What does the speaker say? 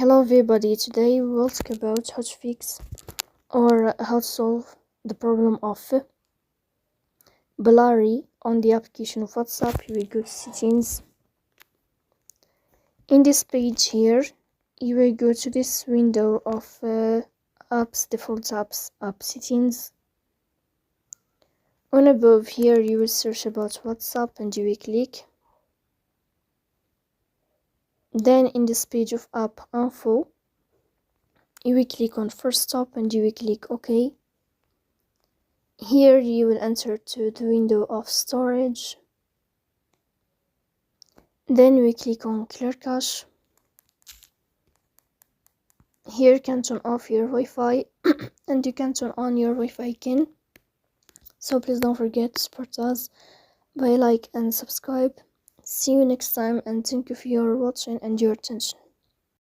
Hello everybody, today we will talk about how to fix or how to solve the problem of Blurry on the application of WhatsApp. You will go to settings. In this page here, you will go to this window of apps, default apps, app settings. On above here, you will search about WhatsApp and you will click. Then in this page of app info, you will click on first stop and you will click OK. Here you will enter to the window of storage. Then we click on clear cache. Here you can turn off your Wi-Fi and you can turn on your Wi-Fi again. So please don't forget to support us by like and subscribe. See you next time and thank you for your watching and your attention.